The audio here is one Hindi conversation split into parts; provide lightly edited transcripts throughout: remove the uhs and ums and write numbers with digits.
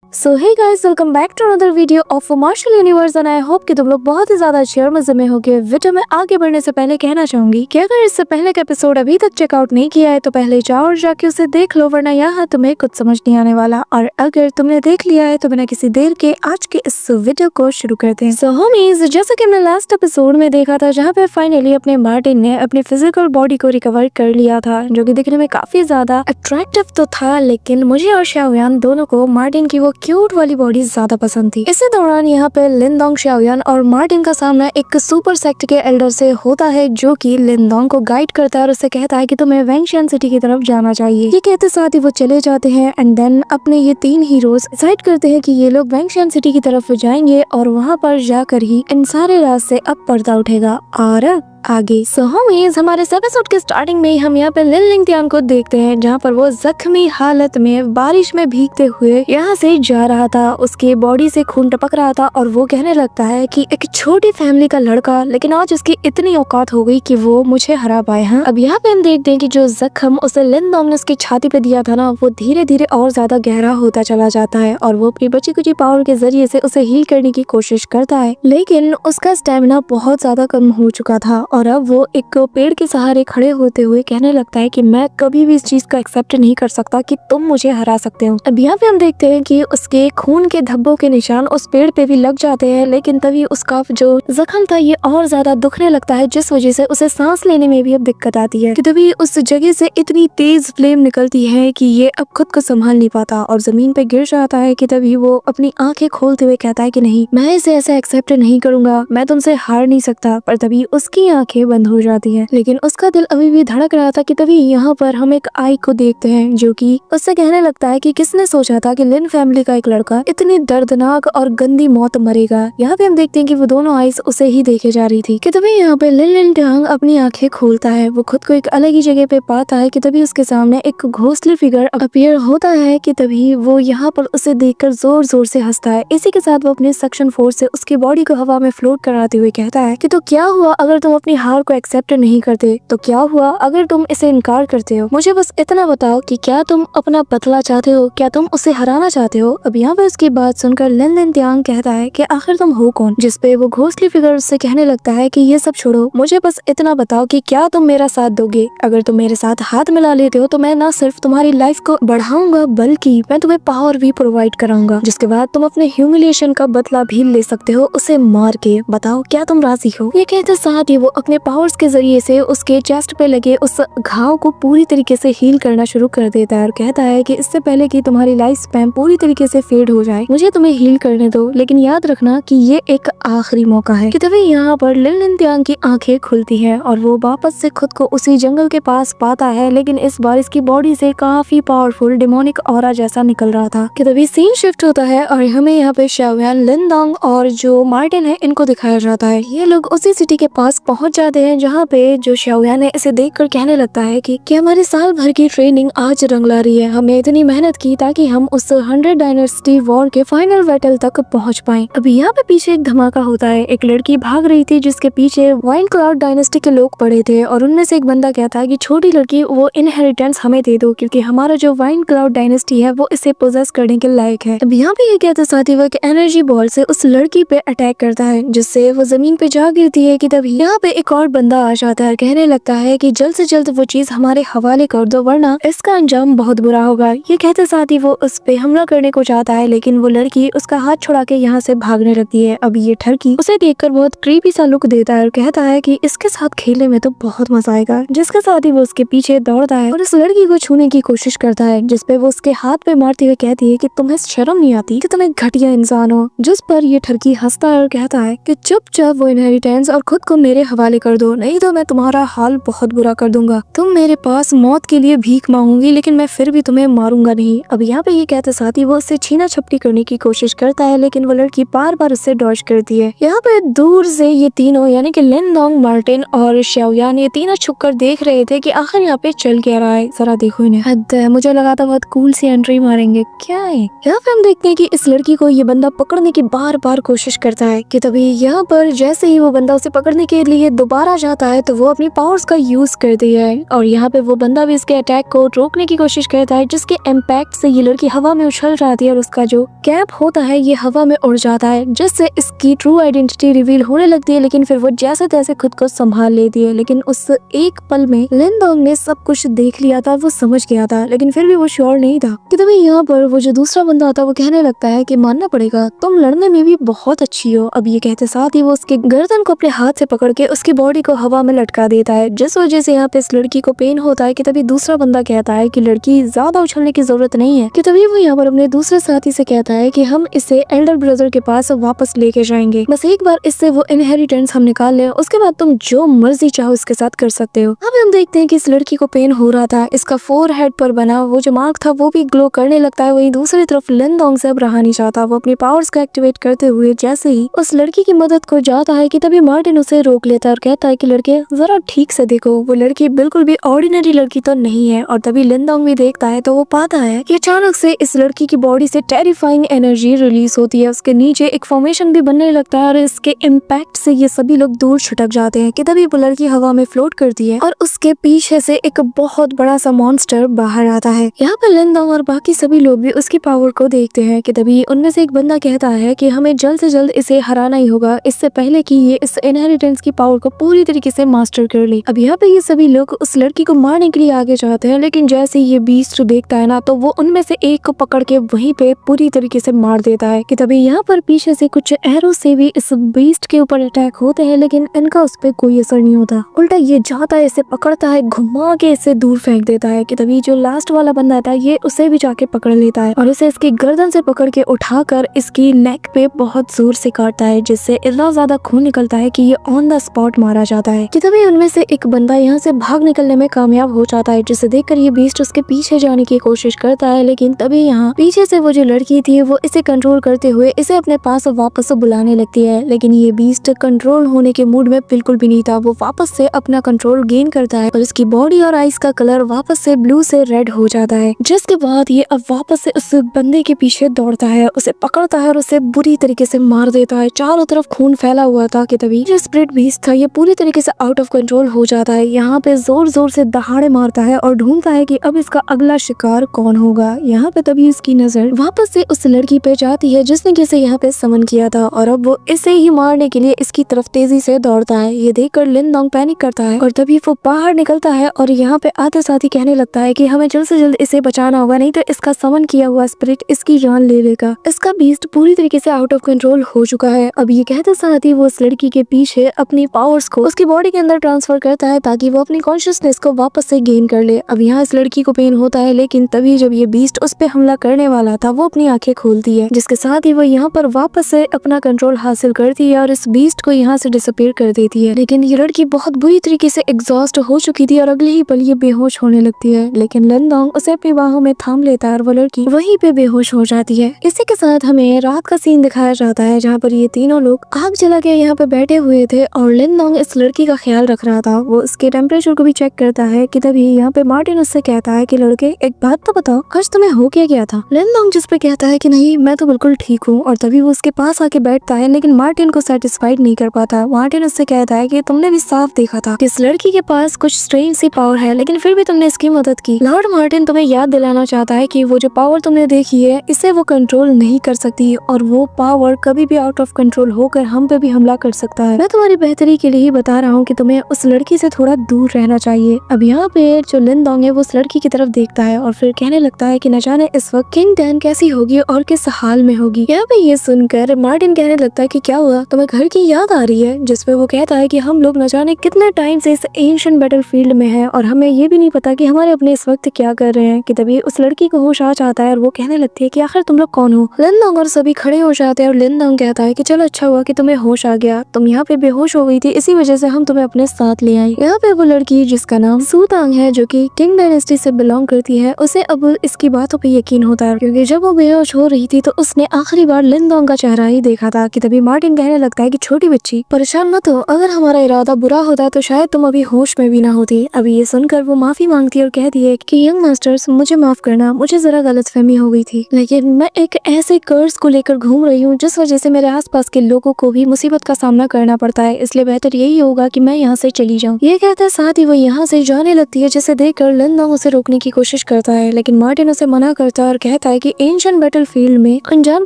So hey guys, welcome back to another video of martial universe and I hope कि तुम लोग बहुत ही ज्यादा अच्छे और मजे में होगे। वीडियो में आगे बढ़ने से पहले कहना चाहूंगी कि अगर इससे पहले का एपिसोड अभी तक चेकआउट नहीं किया है तो पहले जाओ और जाके उसे देख लो, वरना यहाँ तुम्हें कुछ समझ नहीं आने वाला। और अगर तुमने देख लिया है तो बिना किसी देर के आज के इस वीडियो को शुरू करते हैं। सो होमीज, जैसा कि हमने लास्ट एपिसोड में देखा था जहाँ पे फाइनली अपने मार्टिन ने अपनी फिजिकल बॉडी को रिकवर कर लिया था, जो कि दिखने में काफी ज्यादा अट्रैक्टिव तो था, लेकिन मुझे और शाओयान दोनों को मार्टिन की वो क्यूट वाली बॉडी ज्यादा पसंद थी। इसी दौरान यहाँ पे लिनडोंग, शाओयान और मार्टिन का सामना एक सुपर सेक्ट के एल्डर से होता है, जो कि लिनडोंग को गाइड करता है और उसे कहता है कि तुम्हें वेंगशियान सिटी की तरफ जाना चाहिए। ये कहते साथ ही वो चले जाते हैं एंड देन अपने ये तीन हीरोज डिसाइड करते हैं कि ये लोग वेंगशियान सिटी की तरफ जाएंगे और वहाँ पर जाकर ही इन सारे राज से अब पर्दा उठेगा। और आगे होमीज, हमारे इस एपिसोड के स्टार्टिंग में हम यहाँ पे लिन लिंगतियान को देखते हैं, जहाँ पर वो जख्मी हालत में बारिश में भीगते हुए यहाँ से जा रहा था। उसके बॉडी से खून टपक रहा था और वो कहने लगता है कि एक छोटी फैमिली का लड़का, लेकिन आज उसकी इतनी औकात हो गई कि वो मुझे हरा पाए हैं। अब यहाँ पे हम देखते हैं कि जो जख्म उसे लिनडोंग ने उसकी छाती पे दिया था ना, वो धीरे धीरे और ज्यादा गहरा होता चला जाता है और वो अपनी बची कुची पावर के जरिए से उसे हील करने की कोशिश करता है, लेकिन उसका स्टेमिना बहुत ज्यादा कम हो चुका था और अब वो एक पेड़ के सहारे खड़े होते हुए कहने लगता है कि मैं कभी भी इस चीज का एक्सेप्ट नहीं कर सकता कि तुम मुझे हरा सकते हो। अब यहाँ पे हम देखते हैं कि उसके खून के धब्बों के निशान उस पेड़ पे भी लग जाते हैं, लेकिन तभी उसका जो जख्म था ये और ज्यादा दुखने लगता है, जिस वजह से उसे सांस लेने में भी अब दिक्कत आती है। कि तभी उस जगह से इतनी तेज फ्लेम निकलती है कि ये अब खुद को संभाल नहीं पाता और जमीन पे गिर जाता है। कि तभी वो अपनी आंखें खोलते हुए कहता है कि नहीं, मैं इसे ऐसे एक्सेप्ट नहीं करूंगा, मैं तुमसे हार नहीं सकता। पर तभी उसकी आंखें बंद हो जाती है, लेकिन उसका दिल अभी भी धड़क रहा था। कि तभी यहाँ पर हम एक आई को देखते हैं जो कि उससे कहने लगता है कि किसने सोचा था कि लिन फैमिली का एक लड़का इतनी दर्दनाक और गंदी मौत मरेगा। यहाँ पे हम देखते हैं कि वो दोनों आईज उसे ही देखे जा रही थी। कि तभी यहाँ पे लिन लिंगतियांग अपनी आंखें खोलता है, वो खुद को एक अलग ही जगह पे पाता है। कि तभी उसके सामने एक घोंसले फिगर अपीयर होता है। कि तभी वो यहाँ पर उसे देखकर जोर जोर से हंसता है। इसी के साथ वो अपने सक्शन फोर्स से उसकी बॉडी को हवा में फ्लोट कराते हुए कहता है कि तो क्या हुआ अगर तुम अपनी हार को एक्सेप्ट नहीं करते, तो क्या हुआ अगर तुम इसे इनकार करते हो। मुझे बस इतना बताओ कि क्या तुम अपना बदला चाहते हो, क्या तुम उसे हराना चाहते हो। अब यहाँ पे उसकी बात सुनकर लिन लिंगतियांग कहता है कि आखिर तुम हो कौन। जिसपे वो घोंसले फिगर उससे कहने लगता है कि ये सब छोड़ो, मुझे बस इतना बताओ कि क्या तुम मेरा साथ दोगे। अगर तुम मेरे साथ हाथ मिला लेते हो तो मैं न सिर्फ तुम्हारी लाइफ को बढ़ाऊंगा, बल्कि मैं तुम्हें पावर भी प्रोवाइड कराऊंगा, जिसके बाद तुम अपने ह्यूमिलिएशन का बदला भी ले सकते हो उसे मार के। बताओ क्या तुम राजी हो। ये कहते साथ ही वो अपने पावर्स के जरिए से उसके चेस्ट पे लगे उस घाव को पूरी तरीके से हील करना शुरू कर देता है और कहता है कि इससे पहले कि तुम्हारी लाइफ स्पैन पूरी तरीके से फेड हो जाए, मुझे तुम्हें हील करने दो, लेकिन याद रखना कि ये एक आखिरी मौका है। कि तभी यहाँ पर लिन लिंगतियांग की आंखें खुलती हैं और वो वापस से खुद को उसी जंगल के पास पाता है, लेकिन इस बार इसकी बॉडी से काफी पावरफुल डेमोनिक ऑरा जैसा निकल रहा था। कि तभी सीन शिफ्ट होता है और हमें यहाँ पे शाओयान, लिनडोंग और जो मार्टिन है इनको दिखाया जाता है। ये लोग उसी सिटी के पास पहुंच जाते हैं जहाँ पे जो शाओयान है इसे देखकर कहने लगता है कि हमारे साल भर की ट्रेनिंग आज रंग ला रही है। हमने इतनी मेहनत की ताकि हम उस 100 डायनेस्टी वॉर के फाइनल बैटल तक पहुंच पाएं। अभी यहाँ पे पीछे एक धमाका होता है। एक लड़की भाग रही थी जिसके पीछे वाइन क्लाउड डायनेस्टी के लोग पड़े थे और उनमें से एक बंदा कहता है कि छोटी लड़की, वो इनहेरिटेंस हमें दे दो, क्योंकि हमारा जो वाइन क्लाउड डायनेस्टी है वो इसे पोजेस करने के लायक है। अब यहाँ पे ये कहते साथ ही वो एक एनर्जी बॉल से उस लड़की पे अटैक करता है, जिससे वो जमीन पे जा गिरती है। कि तभी यहाँ पे एक और बंदा आ जाता है, कहने लगता है कि जल्द से जल्द वो चीज हमारे हवाले कर दो, वरना इसका अंजाम बहुत बुरा होगा। ये कहते साथ ही वो उस पे हमला करने को चाहता है, लेकिन वो लड़की उसका हाथ छुड़ा के यहाँ से भागने लगती है। अब ये ठरकी उसे देखकर बहुत क्रीपी सा लुक देता है और कहता है कि इसके साथ खेलने में तो बहुत मजा आएगा। जिसके साथ ही वो उसके पीछे दौड़ता है और उस लड़की को छूने की कोशिश करता है, जिसपे वो उसके हाथ पे मारते हुए कहती है कि तुम्हें शर्म नहीं आती कि तुम एक घटिया इंसान हो। जिस पर ये ठरकी हंसता है और कहता है कि चुपचाप वो इनहेरिटेंस और खुद को मेरे हवाले कर दो, नहीं तो मैं तुम्हारा हाल बहुत बुरा कर दूंगा। तुम मेरे पास मौत के लिए भीख मांगूंगी, लेकिन मैं फिर भी तुम्हें मारूंगा नहीं। अब यहाँ पे ये कहते साथ ही वो उससे छीना छपटी करने की कोशिश करता है, लेकिन वो लड़की बार बार उससे डॉज करती है। यहाँ पे दूर से ये तीनों यानी कि लिनडोंग, मार्टिन और शाओयान, ये तीनों छुप कर देख रहे थे कि आखिर यहाँ पे चल क्या रहा है। जरा देखो इन्हें, हद है। मुझे लगा था बहुत कूल सी एंट्री मारेंगे, क्या है। यहाँ पे हम देखते हैं कि इस लड़की को ये बंदा पकड़ने की बार बार कोशिश करता है। कि तभी यहाँ पर जैसे ही वो बंदा उसे पकड़ने के लिए दोबारा जाता है तो वो अपनी पावर्स का यूज करती है और यहाँ पे वो बंदा भी इसके अटैक को रोकने की कोशिश करता है, जिसके इम्पैक्ट से ये लड़की हवा में उछल जाती है और उसका जो कैप होता है ये हवा में उड़ जाता है, जिससे इसकी ट्रू आइडेंटिटी रिवील होने लगती है। लेकिन फिर वो जैसे तैसे खुद को संभाल लेती है। लेकिन उस एक पल में लिन डोंग ने सब कुछ देख लिया था, वो समझ गया था, लेकिन फिर भी वो श्योर नहीं था कि तभी यहाँ पर वो जो दूसरा बंदा था वो कहने लगता है कि मानना पड़ेगा, तुम लड़ने में भी बहुत अच्छी हो। अब ये कहते साथ ही वो उसके गर्दन को अपने हाथ से पकड़ के उसकी बॉडी को हवा में लटका देता है, जिस वजह से यहाँ पे इस लड़की को पेन होता है। कि तभी दूसरा बंदा कहता है कि लड़की ज्यादा उछलने की जरूरत नहीं है। कि तभी वो यहाँ पर अपने दूसरे साथी से कहता है कि हम इसे एल्डर ब्रदर के पास वापस लेके जाएंगे, बस एक बार इससे वो इनहेरिटेंस हम निकाल लें, उसके बाद तुम जो मर्जी चाहो इसके साथ कर सकते हो। अब हम देखते हैं कि इस लड़की को पेन हो रहा था, इसका फोरहेड पर बना वो जो मार्क था वो भी ग्लो करने लगता है। वहीं दूसरी तरफ लिन डोंग से अब रहा नहीं चाहता, वो अपनी पावर्स को एक्टिवेट करते हुए जैसे ही उस लड़की की मदद को जाता है कि तभी मार्टिन उसे रोक लेता है और कहता है कि लड़के जरा ठीक से देखो, वो लड़की बिल्कुल भी ऑर्डिनरी लड़की तो नहीं है। और तभी लिन डोंग भी देखता है तो वो पाता है कि अचानक से इस लड़की की बॉडी से टेरिफाइंग एनर्जी रिलीज होती है, उसके नीचे एक फॉर्मेशन भी बनने लगता है और इसके इम्पैक्ट से ये सभी लोग दूर छटक जाते हैं। कि तभी वो लड़की हवा में फ्लोट करती है और उसके पीछे से एक बहुत बड़ा सा मॉन्स्टर बाहर आता है। यहाँ पर लिन डोंग और बाकी सभी लोग भी उसकी पावर को देखते हैं। कि तभी उनमें से एक बंदा कहता है कि हमें जल्द से जल्द इसे हराना ही होगा, इससे पहले कि ये इस इनहेरिटेंस की पावर को पूरी तरीके से मास्टर कर ले। अब यहाँ पे ये सभी लोग उस लड़की को मारने के लिए आगे जाते हैं, लेकिन जैसे ये बीस्ट देखता है ना तो वो उनमें से एक को पकड़ के वहीं पे पूरी तरीके से मार देता है। कि तभी यहाँ पर पीछे से कुछ एरो से भी इस बीस्ट के ऊपर अटैक होते हैं, लेकिन इनका उस पर कोई असर नहीं होता, उल्टा ये जाता है, इसे पकड़ता है, घुमा के इसे दूर फेंक देता है। कि तभी जो लास्ट वाला बंदा था ये उसे भी जाके पकड़ लेता है और इसे इसकी गर्दन से पकड़ के उठाकर इसकी नेक पे बहुत जोर से काटता है, जिससे इतना ज्यादा खून निकलता है कि ये ऑन द स्पॉट मारा जाता है। कि तभी उनमें से एक बंदा यहाँ से भाग निकलने में कामयाब हो जाता है, जिसे देखकर ये बीस्ट उसके पीछे जाने की कोशिश करता है। लेकिन तभी यहाँ पीछे से वो जो लड़की थी वो इसे कंट्रोल करते हुए इसे अपने पास वापस बुलाने लगती है, लेकिन ये बीस्ट कंट्रोल होने के मूड में बिल्कुल भी नहीं था। वो वापस से अपना कंट्रोल गेन करता है और इसकी बॉडी और आइस का कलर वापस से ब्लू से रेड हो जाता है, जिसके बाद ये अब वापस से उस बंदे के पीछे दौड़ता है, उसे पकड़ता है और उसे बुरी तरीके से मार देता है। चारों तरफ खून फैला हुआ था। कि तभी जो स्प्रिट बीस्ट था ये पूरी तरीके से आउट ऑफ कंट्रोल हो जाता है, यहाँ पे जोर जोर से दहाड़े मारता है और ढूंढता है कि अब इसका अगला शिकार कौन होगा। यहाँ पे तभी इसकी नजर वापस से उस लड़की पे जाती है जिसने इसे यहाँ पे समन किया था और अब वो इसे ही मारने के लिए इसकी तरफ तेजी से दौड़ता है। ये देखकर लिन डोंग पैनिक करता है और तभी वो बाहर निकलता है और यहाँ पे आते साथ ही कहने लगता है कि हमें जल्द से जल्द इसे बचाना होगा, नहीं तो इसका समन किया हुआ स्पिरिट इसकी जान ले लेगा। इसका बीस्ट पूरी तरीके से आउट ऑफ कंट्रोल हो चुका है। अब ये कहते साथ ही वो उस लड़की के पीछे अपनी पावर्स को उसकी बॉडी के अंदर ट्रांसफर करता है ताकि वो अपनी कॉन्शियसनेस को वापस से गेन कर ले। अब यहाँ इस लड़की को पेन होता है, लेकिन तभी जब ये बीस्ट उस पे हमला करने वाला था वो अपनी आंखें खोलती है, जिसके साथ ही वो यहाँ पर वापस से अपना कंट्रोल हासिल करती है और इस बीस्ट को यहाँ से डिसअपीयर कर देती है। लेकिन ये लड़की बहुत बुरी तरीके से एग्जॉस्ट हो चुकी थी और अगले ही पल ये बेहोश होने लगती है, लेकिन लिन डोंग उसे अपनी बाहों में थाम लेता है और वो लड़की वहीं पे बेहोश हो जाती है। इसी के साथ हमें रात का सीन दिखाया जाता है जहाँ पर ये तीनों लोग आग जला के यहाँ पे बैठे हुए थे और लिन डोंग इस लड़की का ख्याल रख रहा था। वो इसके टेम्परेचर को भी चेक करता है कि तभी यहाँ पे मार्टिन उससे कहता है कि लड़के एक बात तो बताओ, आज तुम्हें हो क्या गया था। लिन डोंग जिस पे कहता है कि नहीं मैं तो बिल्कुल ठीक हूँ और तभी वो उसके पास आके बैठता है, लेकिन मार्टिन को सेटिस्फाइड नहीं कर पाता। मार्टिन उससे कहता है कि तुमने भी साफ देखा था कि इस लड़की के पास कुछ स्ट्रेंज सी पावर है, लेकिन फिर भी तुमने इसकी मदद की। लॉर्ड मार्टिन तुम्हें याद दिलाना चाहता है कि वो जो पावर तुमने देखी है इसे वो कंट्रोल नहीं कर सकती और वो पावर कभी भी आउट ऑफ कंट्रोल होकर हम पे भी हमला कर सकता है। मैं तुम्हारी बेहतरी के लिए ही बता रहा हूँ कि तुम्हें उस लड़की से थोड़ा दूर रहना चाहिए। अब यहाँ पे जो लिन डोंग है वो उस लड़की की तरफ देखता है और फिर कहने लगता है कि न जाने इस वक्त किंग डैन कैसी होगी और किस हाल में होगी। यहाँ पे ये सुनकर मार्टिन कहने लगता है कि क्या हुआ, तुम्हें घर की याद आ रही है। जिसपे वो कहता है कि हम लोग न जाने कितने टाइम से इस एंशिएंट बैटलफील्ड में है और हमें ये भी नहीं पता कि हमारे अपने इस वक्त क्या कर रहे हैं। कि तभी उस लड़की को होश आ जाता है और वो कहने लगती है कि आखिर तुम लोग कौन हो। लिन डोंग और सभी खड़े हो जाते हैं और लिन डोंग कहता है कि चलो अच्छा हुआ कि तुम्हें होश आ गया, तुम यहाँ पे बेहोश हो गई थी, इसी वजह से हम तुम्हें अपने साथ ले आए। यहाँ पे वो लड़की जिसका नाम सूतांग है जो कि किंग डायनेस्टी से बिलोंग करती है, उसे अब इसकी बातों पे यकीन होता है क्योंकि जब वो बेहोश हो रही थी तो उसने आखिरी बार लिन डोंग का चेहरा ही देखा था। कि तभी मार्टिन कहने लगता है कि छोटी बच्ची परेशान मत हो, अगर हमारा इरादा बुरा होता तो शायद तुम अभी होश में भी ना होती। अभी ये सुनकर वो माफी मांगती है और कहती है कि यंग मास्टर्स मुझे माफ करना, मुझे जरा गलतफहमी हो गई थी, लेकिन मैं एक ऐसे कर्ज को लेकर घूम रही हूँ जिस वजह से मेरे आसपास के लोगों को भी मुसीबत का सामना करना पड़ता है, इसलिए बेहतर यही होगा कि मैं यहाँ से चली जाऊँ। ये कहते साथ ही वो यहाँ से जाने लगती है, जिसे देखकर लिनडोंग उसे रोकने की कोशिश करता है, लेकिन मार्टिन उसे मना करता है और कहता है कि एंशिएंट बैटलफील्ड में अनजान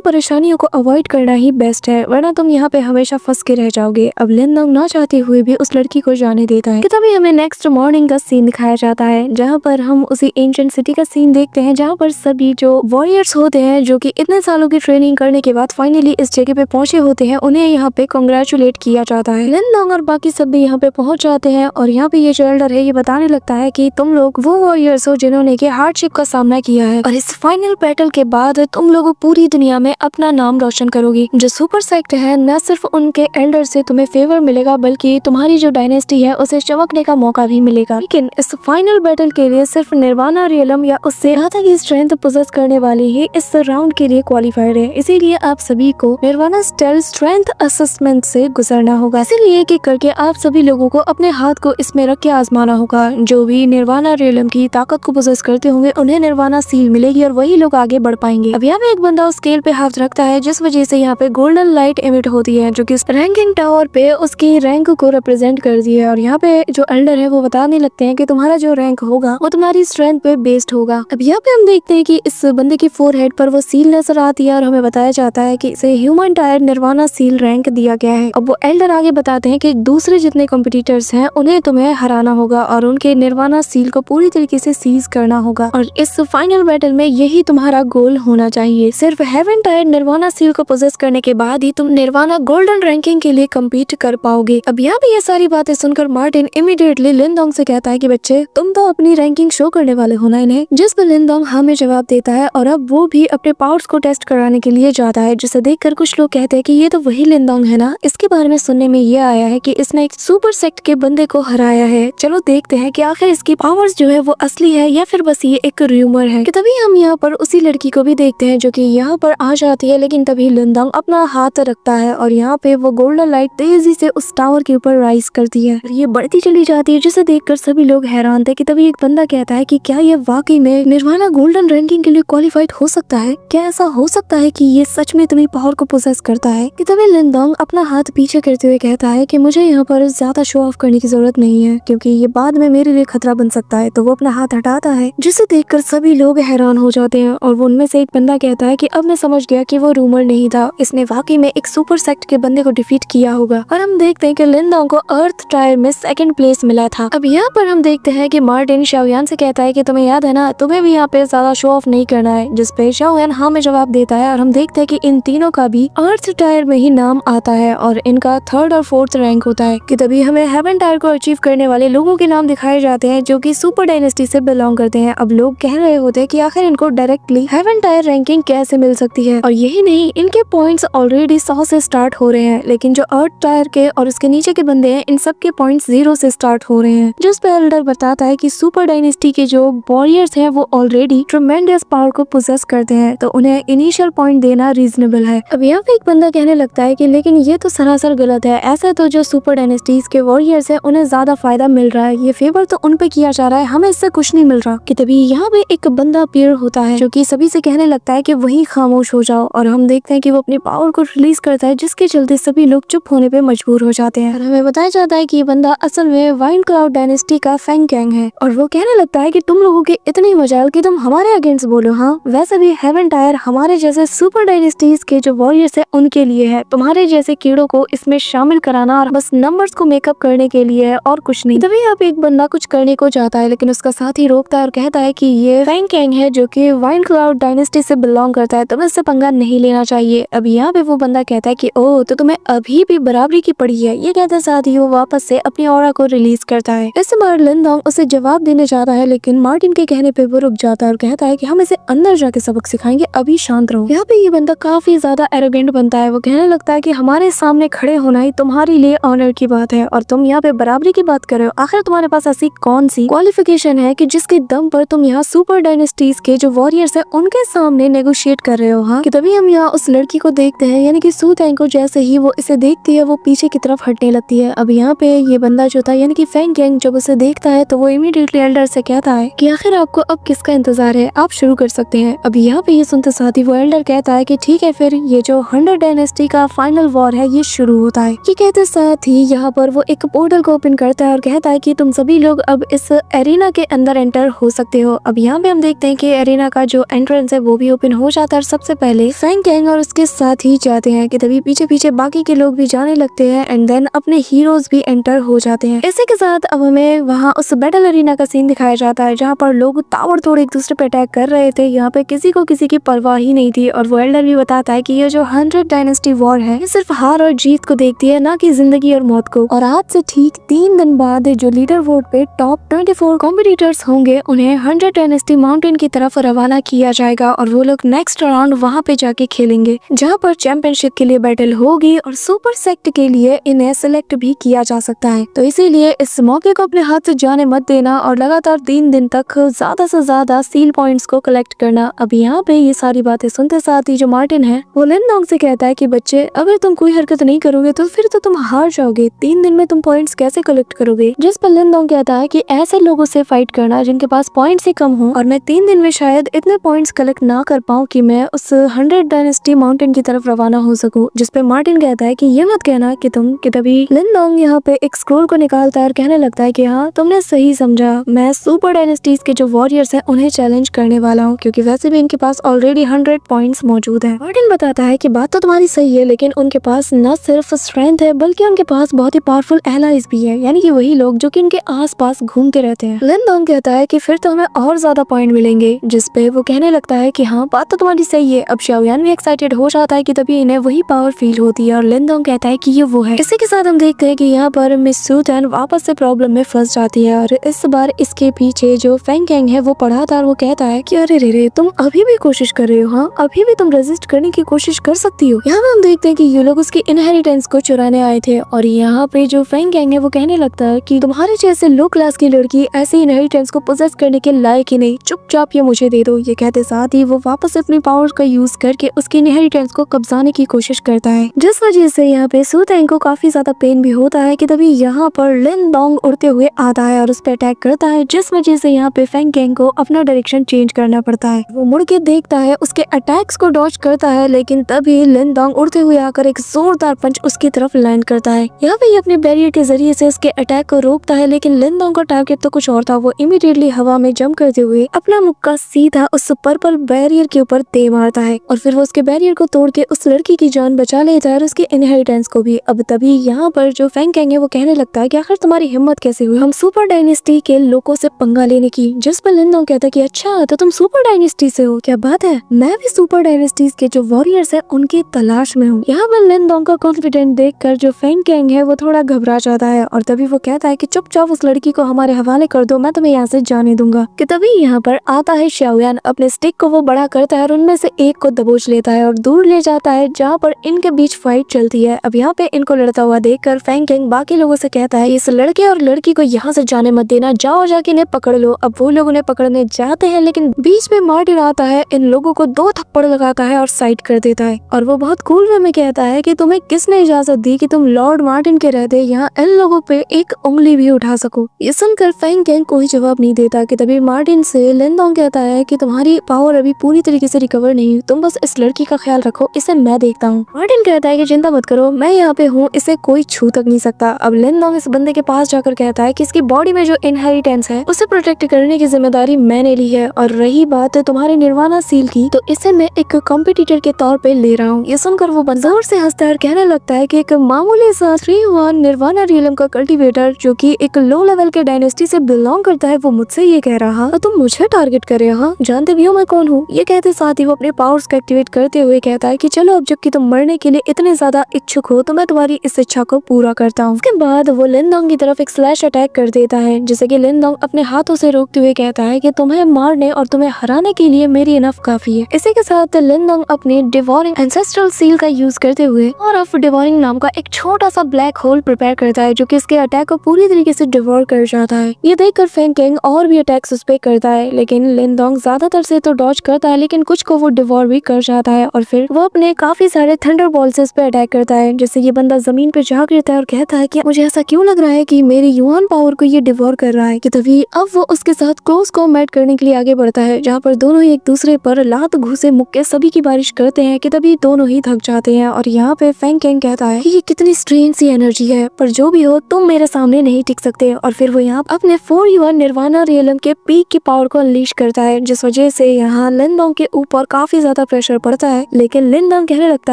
परेशानियों को अवॉइड करना ही बेस्ट है, वरना तुम यहाँ पे हमेशा फंस के रह जाओगे। अब लिनडोंग ना चाहते हुए भी उस लड़की को जाने देता है। तभी हमें नेक्स्ट मॉर्निंग का सीन दिखाया जाता है, जहाँ पर हम उसी एंशिएंट सिटी का सीन देखते हैं, जहाँ पर सभी जो वॉरियर्स होते हैं, जो कि इतने सालों की ट्रेनिंग करने के बाद फाइनली इस जगह पे पहुंचे होते हैं, उन्हें यहाँ पे कांग्रेचुलेट किया जाता है। लिनडोंग और बाकी सब भी यहाँ पे पहुंच जाते हैं और यहाँ पे ये जो एल्डर है ये बताने लगता है कि तुम लोग वो वॉरियर्स हो जिन्होंने कि हार्डशिप का सामना किया है, और इस फाइनल बैटल के बाद तुम लोग पूरी दुनिया में अपना नाम रोशन करोगी। जो सुपर सेक्ट है, न सिर्फ उनके एल्डर से तुम्हें फेवर मिलेगा, बल्कि तुम्हारी जो डायनेस्टी है उसे चमकने का मौका भी मिलेगा। लेकिन इस फाइनल बैटल के लिए सिर्फ निर्वाणा रियलम या उससे ज्यादा की स्ट्रेंथ पोजेस करने वाले ही इस राउंड के लिए क्वालिफाइड है। इसीलिए आप सभी को निर्वाणा स्टाइल स्ट्रेंथ असेसमेंट से गुजरना होगा। इसीलिए एक एक करके आप सभी लोगों को अपने हाथ को इसमें रख के आजमाना होगा। जो भी निर्वाणा रियलम की ताकत को पोजेस करते होंगे उन्हें निर्वाणा सील मिलेगी और वही लोग आगे बढ़ पाएंगे। अब यहाँ पे एक बंदा उस स्केल पे हाथ रखता है, जिस वजह से यहाँ पे गोल्डन लाइट एमिट होती है, जो कि रैंकिंग टावर पे उसकी रैंक को रिप्रेजेंट करती है। और यहाँ पे जो एल्डर है वो बताने लगते हैं कि तुम्हारा जो रैंक होगा वो तुम्हारी स्ट्रेंथ पे बेस्ड होगा। अब यहाँ पे हम देखते हैं कि इस बंदे की फोरहेड पर वो सील नजर आती है और हमें बताया जाता है कि इसे human tyre nirvana seal rank दिया गया है। अब वो एल्डर आगे बताते हैं कि दूसरे जितने कॉम्पिटिटर्स हैं उन्हें तुम्हें हराना होगा और उनके निर्वाणा सील को पूरी तरीके से सीज करना होगा, और इस फाइनल बैटल में यही तुम्हारा गोल होना चाहिए। सिर्फ हेवन टायर निर्वाणा सील को पोजेस करने के बाद ही तुम निर्वाणा गोल्डन रैंकिंग के लिए कम्पीट कर पाओगे। अब यहाँ पे ये सारी बातें सुनकर मार्टिन इमीडिएटली लिनडोंग से कहता है कि बच्चे तुम तो अपनी रैंकिंग शो करने वाले हो ना इन्हें, जिस पर लिनडोंग हाँ में जवाब देता है और अब वो भी अपने पावर्स को टेस्ट कराने के लिए जाता है, जिसे देखकर कुछ लोग कहते हैं कि ये तो वही लिनडोंग है ना। इसके बारे में सुनने में ये आया है कि इसने एक सुपर सेक्ट के बंदे को हराया है। चलो देखते हैं कि आखिर इसकी पावर्स जो है वो असली है या फिर बस ये एक रूमर है। कि तभी हम यहाँ पर उसी लड़की को भी देखते हैं जो कि यहाँ पर आ जाती है, लेकिन तभी लिनडोंग अपना हाथ रखता है और यहाँ पे वो गोल्डन लाइट तेजी से उस टावर के ऊपर राइज करती है और ये बढ़ती चली जाती है, जिसे देखकर सभी लोग हैरान थे। कि तभी एक बंदा कहता है कि क्या ये वाकई में निर्वाणा गोल्डन रैंकिंग के लिए क्वालिफाइड हो सकता है? क्या ऐसा हो सकता है कि ये सच में इतनी पावर को पोजेस करता है? कि तभी लिनडोंग अपना हाथ पीछे करते हुए कहता है कि मुझे यहाँ पर ज्यादा शो ऑफ करने की जरूरत नहीं है, क्योंकि ये बाद में मेरे लिए खतरा बन सकता है। तो वो अपना हाथ हटाता है, जिसे देखकर सभी लोग हैरान हो जाते हैं और वो उनमें से एक बंदा कहता है कि अब मैं समझ गया कि वो रूमर नहीं था, इसने वाकई में एक सुपर सेक्ट के बंदे को डिफीट किया होगा। और हम देखते हैं कि लिनडोंग को अर्थ टायर में सेकंड प्लेस मिला था। अब यहाँ पर हम देखते हैं कि मार्टिन शाओयान से कहता है कि तुम्हें याद है ना, तुम्हें भी यहाँ पे ज्यादा शो ऑफ नहीं करना है, जिस पे शाओयान हाँ में जवाब देता है। और हम देखते हैं कि इन तीनों का भी अर्थ टायर में ही नाम आता है और इनका थर्ड और फोर्थ रैंक होता है। कि तभी हमें हेवन टायर को अचीव करने वाले लोगों के नाम दिखाए जाते हैं, जो कि सुपर डायनेस्टी से बिलोंग करते हैं। अब लोग कह रहे होते हैं कि आखिर इनको डायरेक्टली हेवन टायर रैंकिंग कैसे मिल सकती है, और यही नहीं, इनके पॉइंट्स ऑलरेडी 100 से स्टार्ट हो रहे हैं, लेकिन जो अर्थ टायर के और उसके नीचे के बंदे हैं इन सब के पॉइंट्स 0 से स्टार्ट हो रहे हैं। जिस पे एल्डर बताता है कि सुपर डायनेस्टी के जो वॉरियर्स हैं वो ऑलरेडी ट्रेमेंडस पावर को पोजेस करते हैं, तो उन्हें इनिशियल पॉइंट देना रीजनेबल है। अब यहाँ पे एक बंदा कहने लगता है कि लेकिन ये तो सरासर गलत है, ऐसे तो जो सुपर डायनेस्टीज के वॉरियर्स हैं उन्हें ज्यादा फायदा मिल रहा है, ये फेवर तो उन पे किया जा रहा है, हमें इससे कुछ नहीं मिल रहा। कि तभी यहाँ पे एक बंदा अपीयर होता है जो कि सभी से कहने लगता है कि वही खामोश हो जाओ, और हम देखते हैं कि वो अपनी पावर को रिलीज करता है, जिसके चलते सभी लोग चुप होने पे मजबूर हो जाते हैं। और हमें बताया जाता है कि ये बंदा असल में वाइन क्लाउड डायनेस्टी का फैंग गैंग है, और वो कहने लगता है कि तुम लोगों की इतनी मजाल कि तुम हमारे अगेंस्ट बोलो। हाँ, वैसे भी हेवन टायर हमारे जैसे सुपर डायनेस्टीज के जो वॉरियर्स है उनके लिए है, तुम्हारे जैसे कीड़ों को इसमें शामिल कराना और बस नंबर्स को मेकअप करने के लिए है और कुछ नहीं। तभी यहाँ पे एक बंदा कुछ करने को जाता है, लेकिन उसका साथी रोकता है और कहता है कि ये फैंग गैंग है जो कि वाइन क्लाउड डायनेस्टी से बिलोंग करता है, तुम्हें इससे पंगा नहीं लेना चाहिए। अब यहाँ पे वो बंदा कहता है कि ओह, तो तुम्हें अभी भी बराबरी की पड़ी है। ये कहते साथ ही वो वापस से अपनी ऑरा को रिलीज करता है। इस बार लिनडोंग उसे जवाब देने जाता है, लेकिन मार्टिन के कहने पे वो रुक जाता है और कहता है कि हम इसे अंदर जाके सबक सिखाएंगे, अभी शांत रहो। यहाँ पे ये बंदा काफी ज्यादा एरोगेंट बनता है, वो कहने लगता है कि हमारे सामने खड़े होना ही तुम्हारे लिए ऑनर की बात है और तुम यहाँ पे बराबरी की बात कर रहे हो। आखिर तुम्हारे पास ऐसी कौन सी क्वालिफिकेशन है कि जिसके दम पर तुम यहाँ सुपर डायनेस्टीज के जो वॉरियर्स है उनके सामने नेगोशिएट कर रहे हो। हाँ, कि तभी हम यहाँ उस लड़की को देखते हैं, यानी कि सू तैंग को। जैसे ही वो इसे देखती है वो पीछे की तरफ हटने लगती है। अब यहाँ पे ये बंदा जो था यानी कि फैंग गैंग जब उसे देखता है तो वो इमीडिएटली एल्डर से कहता है कि आखिर आपको अब किसका इंतजार है, आप शुरू कर सकते हैं। अब यहाँ पे ये सुनते साथ ही वो एल्डर कहता है कि ठीक है, फिर ये जो 100 डायनेस्टी का फाइनल वॉर है ये शुरू होता है। ये कहते साथ ही यहाँ पर वो एक पोर्टल को ओपन करता है और कहता है कि तुम सभी लोग अब इस एरिना के अंदर एंटर हो सकते हो। अब यहाँ पे हम देखते हैं कि एरिना का जो एंट्रेंस है वो भी ओपन हो जाता है और सबसे पहले फैंग कैंग और उसके साथ ही जाते हैं कि तभी पीछे पीछे बाकी के लोग भी जाने लगते हैं एंड देन अपने हीरोज भी एंटर हो जाते हैं। इसी के साथ अब हमें वहाँ उस बैटल एरिना का सीन दिखाया जाता है जहाँ पर लोग ताबड़तोड़ एक दूसरे पे अटैक कर रहे थे। यहाँ पे किसी को किसी की परवाह ही नहीं थी और वो एल्डर भी बताता है कि ये जो 100 डायनेस्टी वॉर है ये सिर्फ हार और जीत को देखती है, ना कि जिंदगी और मौत को। और आज से ठीक 3 दिन बाद जो लीडर वोट पे टॉप 24 कॉम्पिटिटर्स होंगे उन्हें 100 डायनेस्टी माउंटेन की तरफ रवाना किया जाएगा और वो लोग नेक्स्ट राउंड वहाँ पे जाके खेलेंगे जहाँ पर चैंपियनशिप के लिए बैटल होगी और सुपर सेक्ट के लिए इन्हें सिलेक्ट भी किया जा सकता है। तो इसीलिए इस मौके को अपने हाथ से जाने मत देना और लगातार 3 दिन तक ज्यादा से ज्यादा सील पॉइंट्स को कलेक्ट करना। अब यहाँ पे ये सारी बातें सुनते साथ ही जो मार्टिन है वो लिनडोंग से कहता है कि बच्चे अगर तुम कोई हरकत नहीं करोगे तो फिर तो तुम हार जाओगे, 3 दिन में तुम पॉइंट्स कैसे कलेक्ट करोगे। जिस पर लिनडोंग कहता है कि ऐसे लोगों से फाइट करना जिनके पास पॉइंट्स ही कम हो और मैं 3 दिन में शायद इतने पॉइंट्स कलेक्ट ना कर पाऊँ कि मैं उस 100 डायनेस्टी माउंटेन की तरफ रवाना हो सकूं। जिस पे मार्टिन कहता है कि ये मत कहना कि तुम कि तभी लिनडोंग यहाँ पे एक स्क्रोल को निकालता है और कहने लगता है कि हाँ तुमने सही समझा, मैं सुपर डायनेस्टीज के जो वॉरियर्स हैं उन्हें चैलेंज करने वाला हूँ क्योंकि वैसे भी इनके पास ऑलरेडी 100 पॉइंट्स मौजूद है। मार्टिन बताता है कि बात तो तुम्हारी सही है लेकिन उनके पास न सिर्फ स्ट्रेंथ है बल्कि उनके पास बहुत ही पावरफुल एलाइज भी है, यानी कि वही लोग जो कि इनके आसपास घूमते रहते हैं। लिनडोंग कहता है कि फिर तो हमें और ज्यादा पॉइंट मिलेंगे, जिस पे वो कहने लगता है कि हाँ बात तो तुम्हारी सही है। अब शाओयान भी एक्साइटेड हो जाता है कि तभी इन्हें वही पावर फील होती है और लिनडोंग कहता है कि ये वो है। इसी के साथ हम देखते हैं कि यहाँ पर मिस सूटन वापस से प्रॉब्लम में फंस जाती है और इस बार इसके पीछे जो फैंग कैंग है वो पढ़ा था और वो कहता है कि अरे रे तुम अभी भी कोशिश कर रहे हो, हाँ अभी भी तुम रेजिस्ट करने की कोशिश कर सकती हो। यहाँ पे हम देखते हैं कि ये लोग उसकी इनहेरिटेंस को चुराने आए थे और यहाँ पे जो फैंग कैंग है वो कहने लगता है कि तुम्हारे जैसे लो क्लास की लड़की ऐसी इनहेरिटेंस को पोजेस करने के लायक ही नहीं, चुपचाप ये मुझे दे दो। ये कहते साथ ही वो वापस अपनी पावर्स का यूज करके उसकी इनहेरिटेंस को कब्जाने की कोशिश करता है, जिस वजह से यहाँ पे सूटेंग को काफी ज्यादा पेन भी होता है कि तभी यहाँ पर लिनडोंग उड़ते हुए आता है और उस पर अटैक करता है, जिस वजह से यहाँ पे फैंग कैंग को अपना डायरेक्शन चेंज करना पड़ता है। वो मुड़ के देखता है, उसके अटैक्स को डॉज करता है लेकिन तभी लिनडोंग उड़ते हुए आकर एक जोरदार पंच उसकी तरफ लैंड करता है। यहाँ पे अपने बैरियर के जरिए से उसके अटैक को रोकता है लेकिन लिनडोंग का टारगेट तो कुछ और था। वो इमीडिएटली हवा में जंप करते हुए अपना मुक्का सीधा उस पर्पल बैरियर के ऊपर दे मारता है और फिर वो उसके बैरियर को तोड़ के उस लड़की की जान बचा लेता है और उसकी इनहेरिटेंस को भी। अब तभी यहाँ पर जो फैंग कैंग है वो कहने लगता है कि आखिर तुम्हारी हिम्मत कैसे हुई हम सुपर डायनेस्टी के लोगों से पंगा लेने की। जिस पर लिनडोंग कहता है कि अच्छा तो तुम सुपर डायनेस्टी से हो, क्या बात है, मैं भी सुपर डायनेस्टीज के जो वॉरियर्स है उनकी तलाश में हूँ। यहाँ पर लिनडोंग का कॉन्फिडेंट देखकर जो फैंग कैंग है वो थोड़ा घबरा जाता है और तभी वो कहता है कि चुपचाप उस लड़की को हमारे हवाले कर दो, मैं तुम्हें यहाँ से जाने दूंगा। कि तभी यहाँ पर आता है शाओयान, अपने स्टिक को वो बड़ा करता है और उनमें से एक को दबोच लेता है और दूर ले जाता है जहाँ पर इनके बीच फाइट चलती है। अब यहाँ पे इनको लड़ता हुआ देखकर फैंग कैंग बाकी लोगों से कहता है इस लड़के और लड़की को यहाँ से जाने मत देना, जाओ जाके इन्हें पकड़ लो। अब वो लोग उन्हें पकड़ने जाते हैं लेकिन बीच में मार्टिन आता है, इन लोगों को 2 थप्पड़ लगाता है और साइड कर देता है और वो बहुत कूल वे में कहता है कि तुम्हें किसने इजाजत दी कि तुम लॉर्ड मार्टिन के रहते यहाँ इन लोगों पे एक उंगली भी उठा सको। ये सुनकर फैंग कैंग कोई जवाब नहीं देता कि तभी मार्टिन से लिनडोंग कहता है कि तुम्हारी पावर अभी पूरी तरीके से रिकवर नहीं, तुम बस इस लड़की का ख्याल रखो, इसे मैं देखता हूँ। मार्टिन कहता है कि चिंता मत करो, मैं यहाँ पे हूँ, इसे कोई छू तक नहीं सकता। अब लिनडोंग इस बंदे के पास जाकर कहता है कि इसकी बॉडी में जो इनहेरिटेंस है उसे प्रोटेक्ट करने की जिम्मेदारी मैंने ली है और रही बात तुम्हारे निर्वाणा सील की तो इसे मैं एक कॉम्पिटिटर के तौर पे ले रहा हूँ। ये सुनकर वो जोर से हंसता है और कहने लगता है कि एक मामूली सा 3-1 निर्वाणा रियलम का कल्टीवेटर जो कि एक लो लेवल के डायनेस्टी से बिलोंग करता है वो मुझसे ये कह रहा तो तुम मुझे टारगेट कर रहे हो, जानते भी हो मैं कौन हूँ। ये कहते साथ ही वो अपने पावर्स को एक्टिवेट करते हुए कहता है कि चलो अब जबकि तुम मरने के लिए इतने ज्यादा इच्छुक हो तो मैं तुम्हारी इस इच्छा को पूरा करता हूँ। उसके बाद वो लिनडोंग की तरफ एक स्लैश अटैक कर देता है जिसे कि लिनडोंग अपने हाथों से रोकते हुए कहता है कि तुम्हें मारने और तुम्हें हराने के लिए मेरी इनफ काफी है। इसी के साथ लिनडोंग अपने डिवोरिंग एंसेस्ट्रल सील का यूज करते हुए और ऑफ डिवोरिंग नाम का एक छोटा सा ब्लैक होल प्रिपेयर करता है जो कि इसके अटैक को पूरी तरीके से डिवोर कर जाता है। ये देखकर फैंग कैंग और भी अटैक्स उस पे करता है लेकिन लिनडोंग ज्यादातर से तो डॉज करता है लेकिन कुछ को वो डिवोर भी कर जाता है और फिर वो अपने काफी सारे थंडर बॉल्स इस पे अटैक करता है जिससे ये बंदा जमीन पे जा गिरता है और कहता है कि मुझे ऐसा क्यों लग रहा है कि मेरी युआन पावर को ये डिवोर कर रहा है। कि तभी अब वो उसके साथ क्लोज कॉम्बैट करने के लिए आगे बढ़ता है जहाँ पर दोनों ही एक दूसरे पर लात घूसे मुक्के सभी की बारिश करते हैं कि तभी दोनों ही थक जाते हैं और यहाँ पे फैंग कैंग कहता है कि ये कितनी स्ट्रेन सी एनर्जी है, पर जो भी हो तुम मेरे सामने नहीं टिक सकते। और फिर वो यहाँ अपने 4U निर्वाणा रियलम के पीक की पावर को अनलीश करता है, जिस वजह से यहाँ लिनडोंग के ऊपर काफी ज्यादा प्रेशर पड़ता है। लेकिन लिनडोंग कहने लगता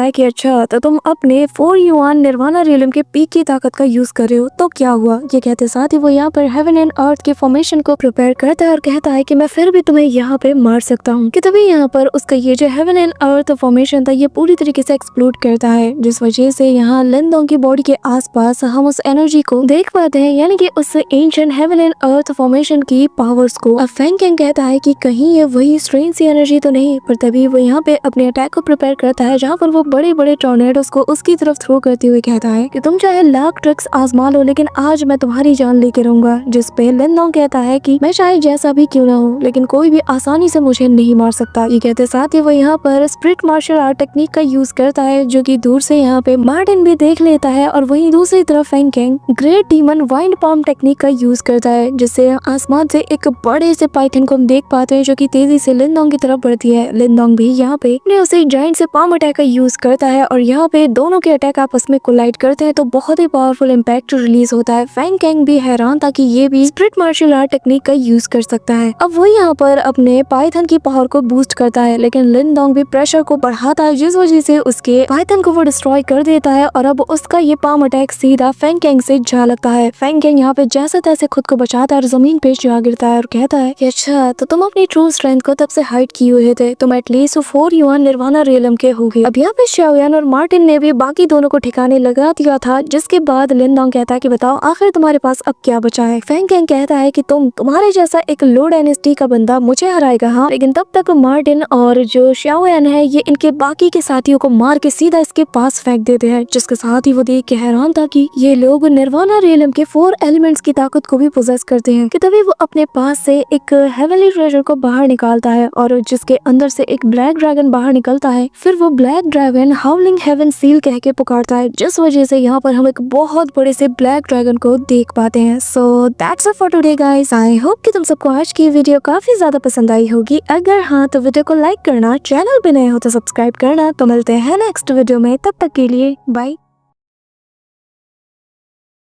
है कि अच्छा तो तुम अपने 4U निर्वाणा रियलम के पीक की ताकत का यूज कर रहे हो तो क्या हुआ। ये कहते साथ ही वो यहाँ पर हेवन एंड अर्थ के फॉर्मेशन को प्रिपेयर करता है और कहता है कि मैं फिर भी तुम्हें यहाँ पे मार सकता हूँ। कि तभी यहाँ पर उसका ये जो हेवन एंड अर्थ फॉर्मेशन था ये पूरी तरीके से एक्सप्लोड करता है, जिस वजह से यहाँ लिनडोंग की बॉडी के आसपास हम उस एनर्जी को देख पाते हैं, यानी कि उस ancient heaven and earth formation की पावर्स को। अब फैंग कैंग कहता है कि कहीं ये वही स्ट्रेन सी एनर्जी तो नहीं, पर तभी वो यहाँ पे अपने अटैक को प्रिपेयर करता है, जहाँ पर वो बड़े बड़े टॉर्नेडोस को उसकी तरफ थ्रो करते हुए कहता है कि तुम चाहे लाख ट्रिक्स आजमा लो लेकिन आज मैं तुम्हारी जान लेके रहूंगा। जिस पे लिनडोंग कहता है कि मैं चाहे जैसा भी क्यों ना हो लेकिन कोई भी आसानी से मुझे नहीं मार सकता। ये कहते साथ ही वो यहाँ पर स्पिरिट मार्शल आर्ट टेक्निक का यूज करता है, जो कि दूर से यहाँ पे मार्टिन भी देख लेता है। और वहीं दूसरी तरफ Fang Kang great demon wind palm technique का यूज करता है, जिससे आसमान से एक बड़े से पाइथन को हम देख पाते हैं जो कि तेजी से लिनडोंग की तरफ बढ़ती है। लिनडोंग भी यहाँ पे उसे जाइंट से पाम अटैक का यूज करता है और यहाँ पे दोनों के अटैक आपस में कोलाइड करते हैं तो बहुत ही पावरफुल इम्पैक्ट रिलीज होता है। फैंग कैंग भी हैरान था कि ये भी स्पिरिट मार्शल आर्ट टेक्निक का यूज कर सकता है। अब वो यहाँ पर अपने पाइथन की पावर को बूस्ट करता है, लेकिन लिनडोंग भी प्रेशर को बढ़ाता है, जिस वजह से उसके पाइथन को वो डिस्ट्रॉय कर देता है और अब उसका ये पाम अटैक सीधा फैंग कैंग से जा लगता है। फैंग कैंग यहाँ पे जैसे तैसे खुद को बचाता है और जमीन पे जा गिरता है और कहता है कि अच्छा तो तुम अपनी ट्रू स्ट्रेंथ को तब से हाइड किए हुए थे, तुम एटलीस्ट 4U निर्वाणा रियलम के हो गए। अब यहाँ पे शाओयान और मार्टिन ने भी बाकी दोनों को ठिकाने लगा दिया था, जिसके बाद लिनडोंग कहता है कि बताओ आखिर तुम्हारे पास अब क्या बचा है। फैंग कैंग कहता है कि तुम्हारे जैसा एक लो डायनेस्टी का बंदा मुझे हराएगा, हाँ, लेकिन तब तक मार्टिन और जो शाओयान है ये इनके बाकी के साथियों को मार के सीधा इसके पास फेंक देते हैं, जिसके साथ ही वो देख के हैरान था कि ये लोग निर्वाणा रियलम के 4 एलिमेंट्स की ताकत को भी पोजेस करते हैं। कि तभी वो अपने पास से एक हेवनली ट्रेजर को बाहर निकालता है और जिसके अंदर से एक ब्लैक ड्रैगन बाहर निकलता है। फिर वो black dragon howling heaven seal कह के पुकारता है, जिस वजह से यहाँ पर हम एक बहुत बड़े से ब्लैक ड्रैगन को देख पाते हैं। So that's it for today guys. I hope कि तुम सबको आज की वीडियो काफी ज्यादा पसंद आई होगी। अगर हाँ तो वीडियो को लाइक करना, चैनल पे नए हो तो सब्सक्राइब करना। तो मिलते हैं नेक्स्ट वीडियो में, तब तक के लिए बाय।